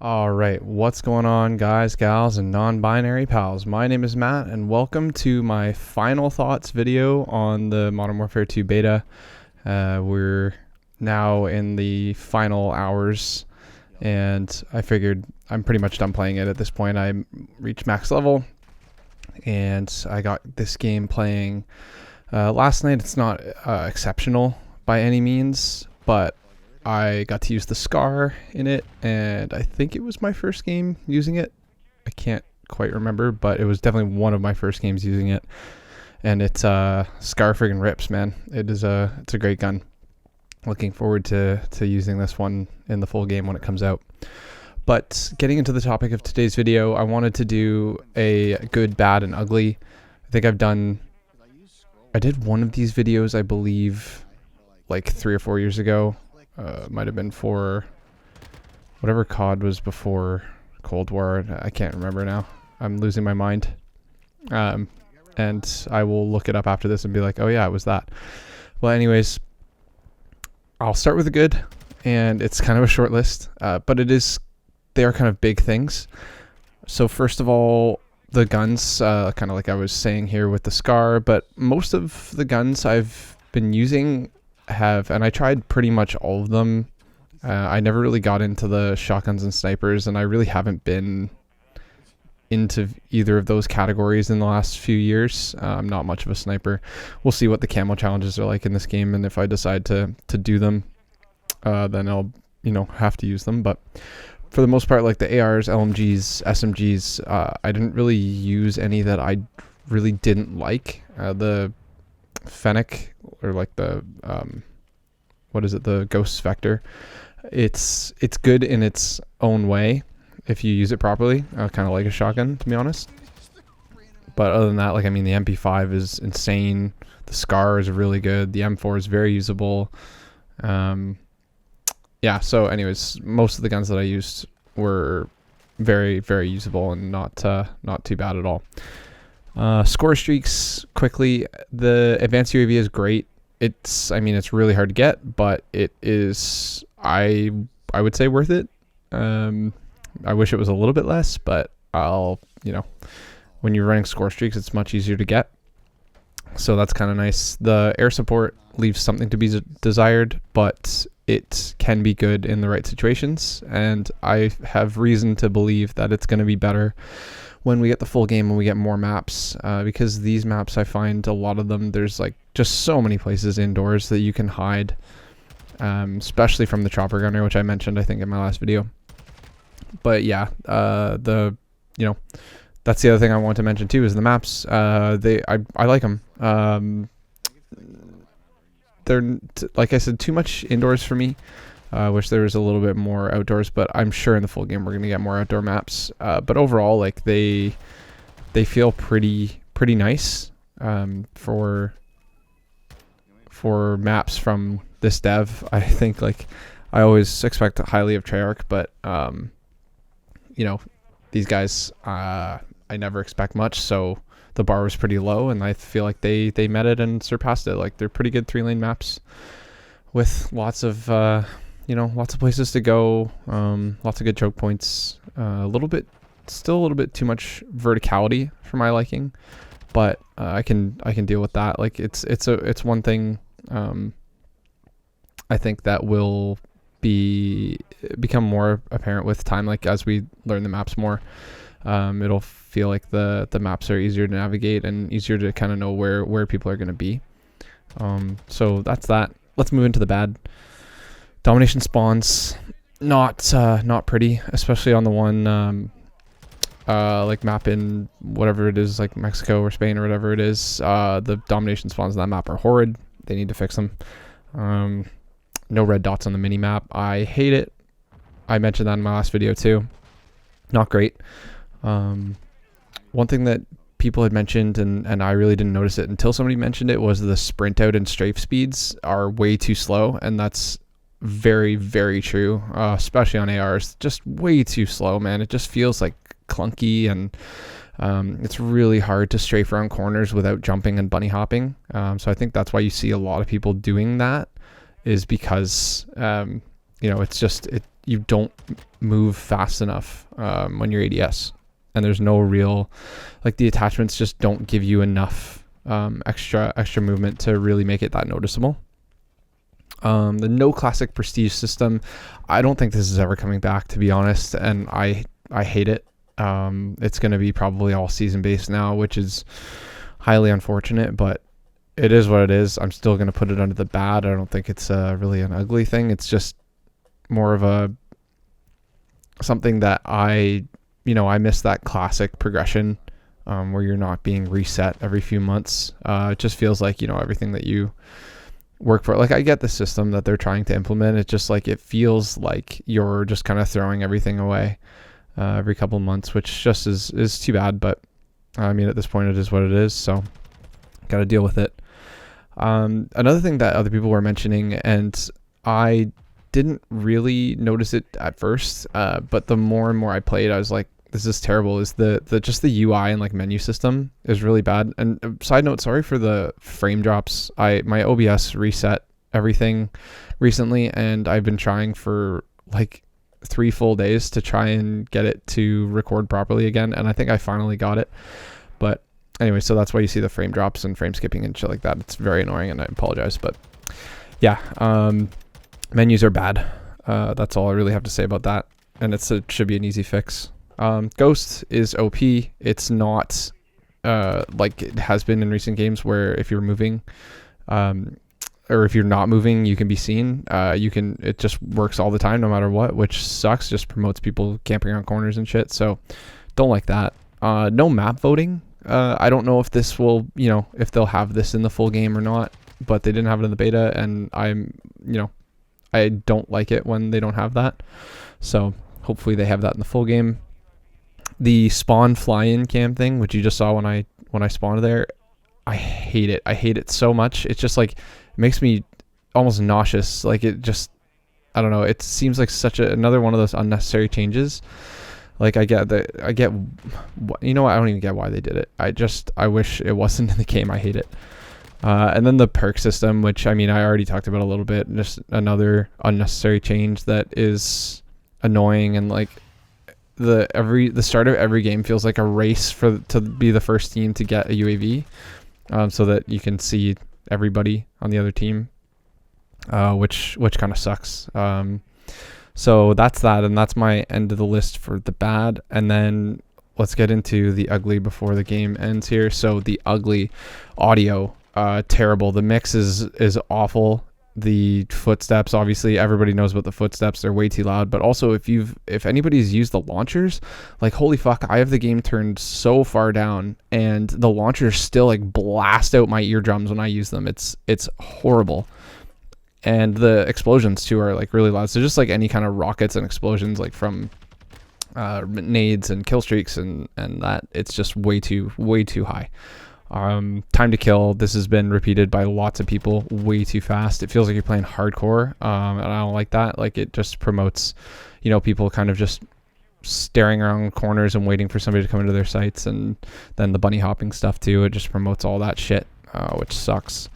All right, what's going on, guys, gals, and non-binary pals? My name is Matt, and welcome to my final thoughts video on the Modern Warfare 2 beta. We're now in the final hours, and I figured I'm pretty much done playing it at this point. I reached max level, and I got this game playing last night. It's not exceptional by any means, but I got to use the SCAR in it, and I think it was my first game using it. I can't quite remember, but it was definitely one of my first games using it. And it's SCAR friggin' rips, man. It's a great gun. Looking forward to using this one in the full game when it comes out. But getting into the topic of today's video, I wanted to do a good, bad, and ugly. I think I did one of these videos, I believe, like 3 or 4 years ago. Might have been for whatever COD was before Cold War. I can't remember now. I'm losing my mind. And I will look it up after this and be like, oh yeah, it was that. Well, anyways, I'll start with the good, and it's kind of a short list, but they are kind of big things. So first of all, the guns, kind of like I was saying here with the SCAR, but most of the guns I've been using and I tried pretty much all of them. I never really got into the shotguns and snipers, and I really haven't been into either of those categories in the last few years. I'm not much of a sniper. We'll see what the camo challenges are like in this game, and if I decide to do them, then I'll have to use them. But for the most part, like the ARs, LMGs, SMGs, I didn't really use any that I really didn't like. The Fennec, or like the the Ghost Vector, it's good in its own way if you use it properly, kind of like a shotgun, to be honest. But other than that, the MP5 is insane. The SCAR is really good. The M4 is very usable. Yeah, so anyways, most of the guns that I used were very, very usable and not too bad at all. Score streaks quickly. The advanced UAV is great. It's really hard to get, but it is, I would say, worth it. I wish it was a little bit less, but when you're running score streaks, it's much easier to get. So that's kind of nice. The air support leaves something to be desired, but it can be good in the right situations, and I have reason to believe that it's going to be better when we get the full game and we get more maps, because these maps, I find a lot of them, there's just so many places indoors that you can hide, especially from the chopper gunner, which I mentioned I think in my last video. But yeah, that's the other thing I want to mention too, is the maps. I like them. They're like I said, too much indoors for me. Wish there was a little bit more outdoors, but I'm sure in the full game we're gonna get more outdoor maps. But overall, they feel pretty nice for maps from this dev. I think I always expect highly of Treyarch, but these guys, I never expect much, so the bar was pretty low, and I feel like they met it and surpassed it. They're pretty good 3-lane maps with lots of lots of places to go, lots of good choke points, still a little bit too much verticality for my liking, but I can deal with that. It's one thing I think that will become more apparent with time, as we learn the maps more. It'll feel like the maps are easier to navigate and easier to kind of know where people are going to be. So that's that. Let's move into the bad. Domination spawns, not pretty, especially on the one map in whatever it is, like Mexico or Spain or whatever it is. The domination spawns on that map are horrid. They need to fix them. No red dots on the mini map. I hate it. I mentioned that in my last video too. Not great. One thing that people had mentioned, and I really didn't notice it until somebody mentioned it, was the sprint out and strafe speeds are way too slow, and that's very, very true, especially on ARs. Just way too slow, man. It just feels clunky, and it's really hard to strafe around corners without jumping and bunny hopping. So I think that's why you see a lot of people doing that, is because it's just you don't move fast enough when you're ADS, and there's no real, like, the attachments just don't give you enough extra movement to really make it that noticeable. The no classic prestige system, I don't think this is ever coming back, to be honest, and I hate it. It's going to be probably all season based now, which is highly unfortunate, but it is what it is. I'm still going to put it under the bad. I don't think it's really an ugly thing. It's just more of something that I miss that classic progression where you're not being reset every few months. It just feels like, everything that you work for, like, I get the system that they're trying to implement. It's just like, it feels like you're just kind of throwing everything away every couple of months, which just is too bad. But I mean, at this point, it is what it is. So got to deal with it. Another thing that other people were mentioning, and I didn't really notice it at first, but the more and more I played, I was like, this is terrible, is the just the UI and like menu system is really bad. And side note, sorry for the frame drops. My OBS reset everything recently, and I've been trying for like 3 full days to try and get it to record properly again, and I think I finally got it. But anyway, so that's why you see the frame drops and frame skipping and shit like that. It's very annoying, and I apologize. But yeah, menus are bad. That's all I really have to say about that, and it should be an easy fix. Ghost is OP. It's not like it has been in recent games, where if you're moving or if you're not moving, you can be seen. It just works all the time, no matter what, which sucks. Just promotes people camping around corners and shit. So don't like that. No map voting. I don't know if this will, if they'll have this in the full game or not, but they didn't have it in the beta, and I don't like it when they don't have that. So hopefully they have that in the full game. The spawn fly-in cam thing, which you just saw when I spawned there, I hate it. I hate it so much. It's just like, it makes me almost nauseous. Like, it just, I don't know. It seems like another one of those unnecessary changes. Like, I get, I don't even get why they did it. I wish it wasn't in the game. I hate it. And then the perk system, which, I mean, I already talked about a little bit. Just another unnecessary change that is annoying, and like, the start of every game feels like a race to be the first team to get a UAV, so that you can see everybody on the other team, which kind of sucks. So that's that, and that's my end of the list for the bad. And then let's get into the ugly before the game ends here. So the ugly: audio, terrible. The mix is awful. The footsteps, obviously everybody knows about the footsteps. They're way too loud. But also, if anybody's used the launchers, like, holy fuck, I have the game turned so far down, and the launchers still like blast out my eardrums when I use them. It's horrible. And the explosions too are like really loud. So just like any kind of rockets and explosions, like from nades and kill streaks and that, it's just way too high. Time to kill, this has been repeated by lots of people, way too fast. It feels like you're playing hardcore, and I don't like that. Like, it just promotes, people kind of just staring around corners and waiting for somebody to come into their sights, and then the bunny hopping stuff too. It just promotes all that shit, which sucks.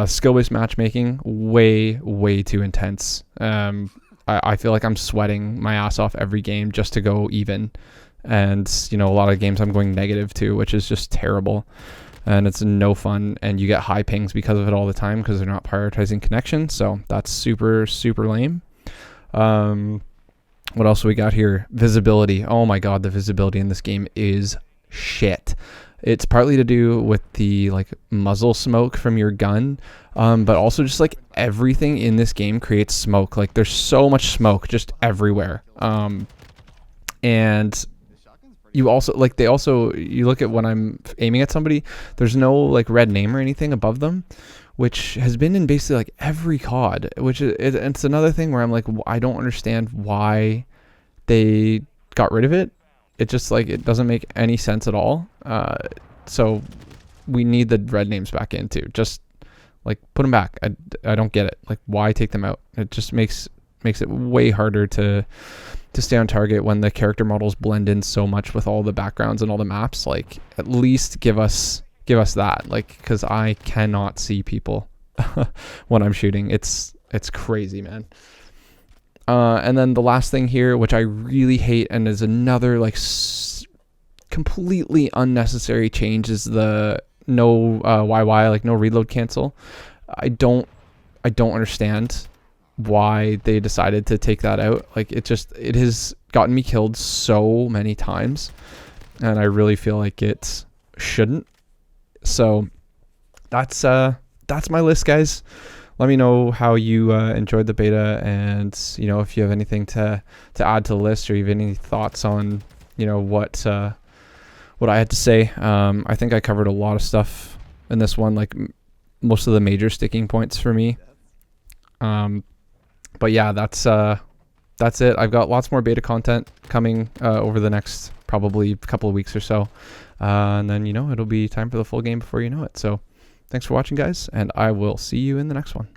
Skill-based matchmaking, way too intense. I feel like I'm sweating my ass off every game just to go even. And, a lot of games I'm going negative too, which is just terrible. And it's no fun. And you get high pings because of it all the time, because they're not prioritizing connection. So that's super, super lame. What else we got here? Visibility. Oh my God, the visibility in this game is shit. It's partly to do with the like muzzle smoke from your gun, but also just like everything in this game creates smoke. Like, there's so much smoke just everywhere. And you also like, you look at when I'm aiming at somebody, there's no like red name or anything above them, which has been in basically like every COD, which it's another thing where I'm like, I don't understand why they got rid of it. It just like, it doesn't make any sense at all. So we need the red names back in too. Just like, put them back. I don't get it. Like, why take them out? It just makes it way harder to stay on target when the character models blend in so much with all the backgrounds and all the maps. Like, at least give us that, like, because I cannot see people when I'm shooting. It's crazy, man. And then the last thing here, which I really hate and is another like completely unnecessary change, is the no YY, like no reload cancel. I don't understand why they decided to take that out. Like it has gotten me killed so many times, and I really feel like it shouldn't. So that's my list, guys. Let me know how you enjoyed the beta, and if you have anything to add to the list, or you have any thoughts on what I had to say. I think I covered a lot of stuff in this one, like most of the major sticking points for me. But yeah, that's it. I've got lots more beta content coming over the next probably couple of weeks or so, and then it'll be time for the full game before you know it. So thanks for watching, guys, and I will see you in the next one.